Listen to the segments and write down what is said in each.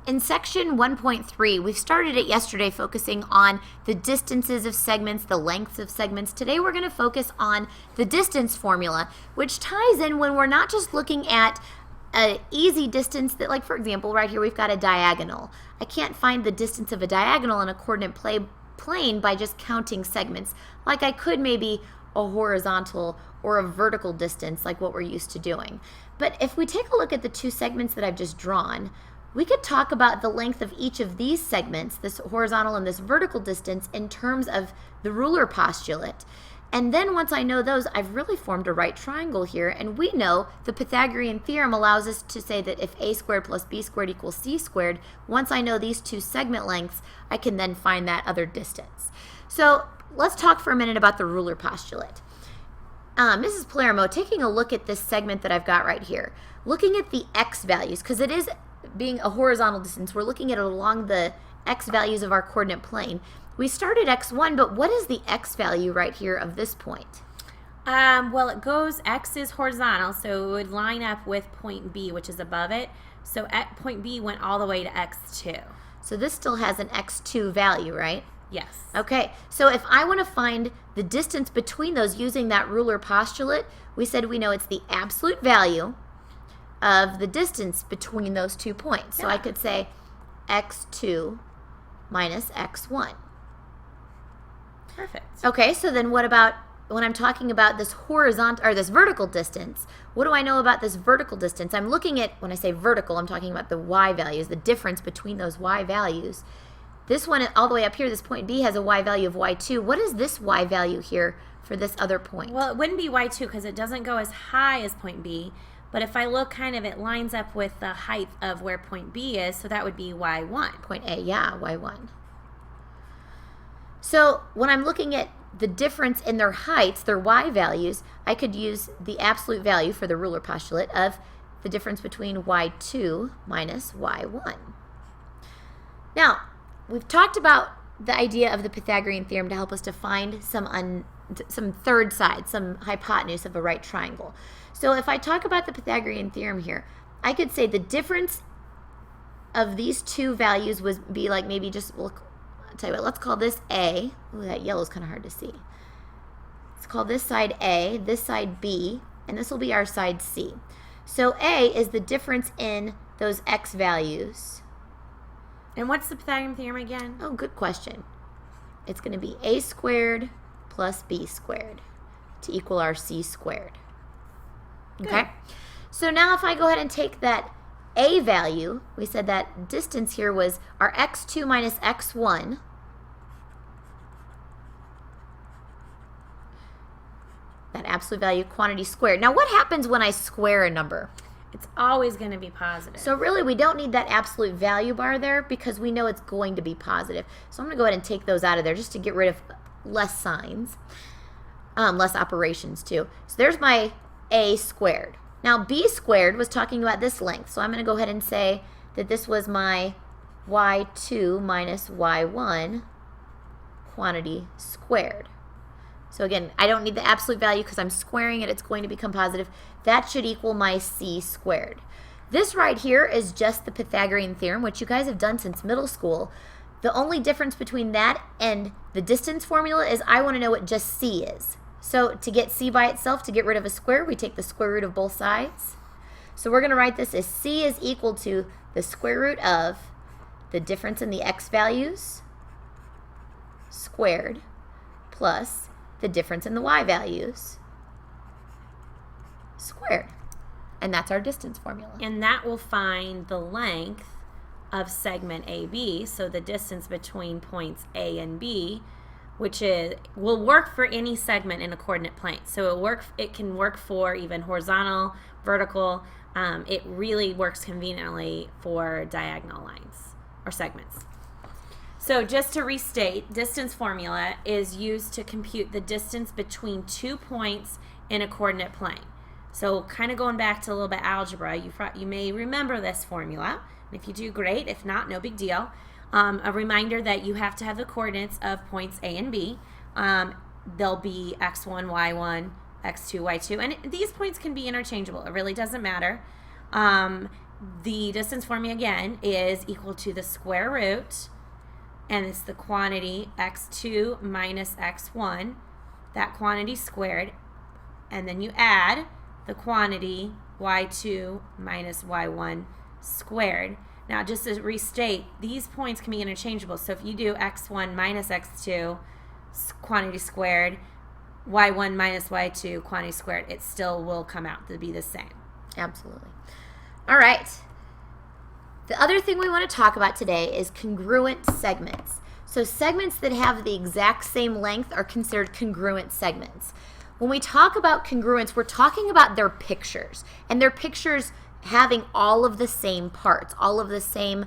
In section 1.3, we started it yesterday focusing on the distances of segments, the lengths of segments. Today we're going to focus on the distance formula, which ties in when we're not just looking at an easy distance that, like for example, right here we've got a diagonal. I can't find the distance of a diagonal in a coordinate plane by just counting segments, like I could maybe a horizontal or a vertical distance like what we're used to doing. But if we take a look at the two segments that I've just drawn, we could talk about the length of each of these segments, this horizontal and this vertical distance, in terms of the ruler postulate. And then once I know those, I've really formed a right triangle here. And we know the Pythagorean theorem allows us to say that if a squared plus b squared equals c squared, once I know these two segment lengths, I can then find that other distance. So let's talk for a minute about the ruler postulate. Mrs. Palermo, taking a look at this segment that I've got right here, looking at the x values, because it is being a horizontal distance, we're looking at it along the x values of our coordinate plane. We started x1, but what is the x value right here of this point? Well, it goes, x is horizontal, so it would line up with point B, which is above it. So at point B went all the way to x2. So this still has an x2 value, right? Yes. Okay, so if I want to find the distance between those using that ruler postulate, we said we know it's the absolute value of the distance between those 2 points. So I could say x2 minus x1. Perfect. Okay, so then what about when I'm talking about this horizontal or this vertical distance? What do I know about this vertical distance? I'm looking at, when I say vertical, I'm talking about the y values, the difference between those y values. This one all the way up here, this point B, has a y value of y2. What is this y value here for this other point? Well, it wouldn't be y2 because it doesn't go as high as point B. But if I look kind of, it lines up with the height of where point B is, so that would be y1. Point A, yeah, y1. So when I'm looking at the difference in their heights, their y values, I could use the absolute value for the ruler postulate of the difference between y2 minus y1. Now, we've talked about the idea of the Pythagorean theorem to help us to find some third side, some hypotenuse of a right triangle. So if I talk about the Pythagorean theorem here, I could say the difference of these two values would be like maybe just, I'll tell you what, let's call this A. Ooh, that yellow is kind of hard to see. Let's call this side A, this side B, and this will be our side C. So A is the difference in those x values. And what's the Pythagorean theorem again? Oh, good question. It's going to be a squared plus b squared to equal our c squared. Okay? So now if I go ahead and take that a value, we said that distance here was our x2 minus x1. That absolute value quantity squared. Now what happens when I square a number? It's always going to be positive. So really we don't need that absolute value bar there because we know it's going to be positive. So I'm going to go ahead and take those out of there just to get rid of less signs, less operations too. So there's my a squared. Now b squared was talking about this length. So I'm going to go ahead and say that this was my y2 minus y1 quantity squared. So again, I don't need the absolute value because I'm squaring it. It's going to become positive. That should equal my c squared. This right here is just the Pythagorean theorem, which you guys have done since middle school. The only difference between that and the distance formula is I want to know what just c is. So to get c by itself, to get rid of a square, we take the square root of both sides. So we're going to write this as c is equal to the square root of the difference in the x values squared plus the difference in the y values squared. And that's our distance formula. And that will find the length of segment AB, so the distance between points A and B, which will work for any segment in a coordinate plane. So it can work for even horizontal, vertical. It really works conveniently for diagonal lines or segments. So just to restate, distance formula is used to compute the distance between 2 points in a coordinate plane. So kind of going back to a little bit algebra, you may remember this formula. If you do, great. If not, no big deal. A reminder that you have to have the coordinates of points A and B. They'll be x1, y1, x2, y2. And these points can be interchangeable. It really doesn't matter. the distance formula again is equal to the square root, and it's the quantity x2 minus x1, that quantity squared, and then you add the quantity y2 minus y1 squared. Now, just to restate, these points can be interchangeable. So if you do x1 minus x2 quantity squared, y1 minus y2 quantity squared, it still will come out to be the same. Absolutely. All right. The other thing we want to talk about today is congruent segments. So segments that have the exact same length are considered congruent segments. When we talk about congruence, we're talking about their pictures, and their pictures having all of the same parts, all of the same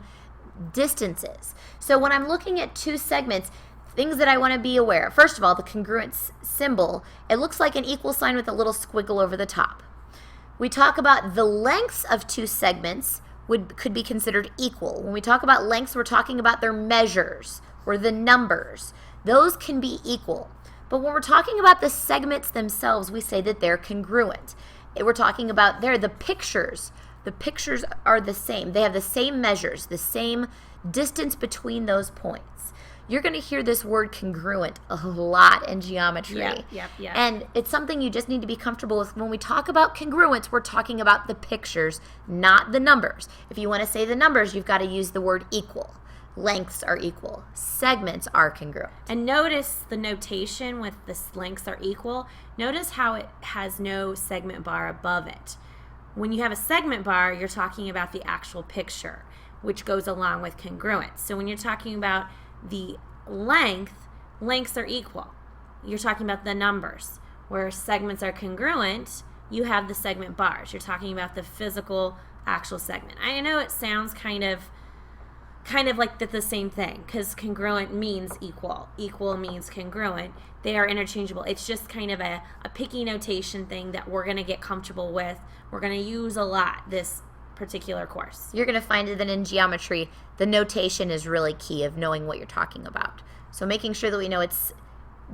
distances. So when I'm looking at two segments, things that I want to be aware of. First of all, the congruence symbol, it looks like an equal sign with a little squiggle over the top. We talk about the lengths of two segments could be considered equal. When we talk about lengths, we're talking about their measures or the numbers. Those can be equal. But when we're talking about the segments themselves, we say that they're congruent. We're talking about the pictures. The pictures are the same. They have the same measures, the same distance between those points. You're going to hear this word congruent a lot in geometry. Yep. And it's something you just need to be comfortable with. When we talk about congruence, we're talking about the pictures, not the numbers. If you want to say the numbers, you've got to use the word equal. Lengths are equal. Segments are congruent. And notice the notation with the lengths are equal. Notice how it has no segment bar above it. When you have a segment bar, you're talking about the actual picture, which goes along with congruence. So when you're talking about the lengths are equal. You're talking about the numbers. Where segments are congruent, you have the segment bars. You're talking about the physical actual segment. I know it sounds kind of like the same thing, because congruent means equal. Equal means congruent. They are interchangeable. It's just kind of a picky notation thing that we're going to get comfortable with. We're going to use a lot this particular course. You're going to find that in geometry, the notation is really key of knowing what you're talking about. So making sure that we know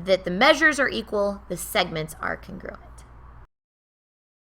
that the measures are equal, the segments are congruent.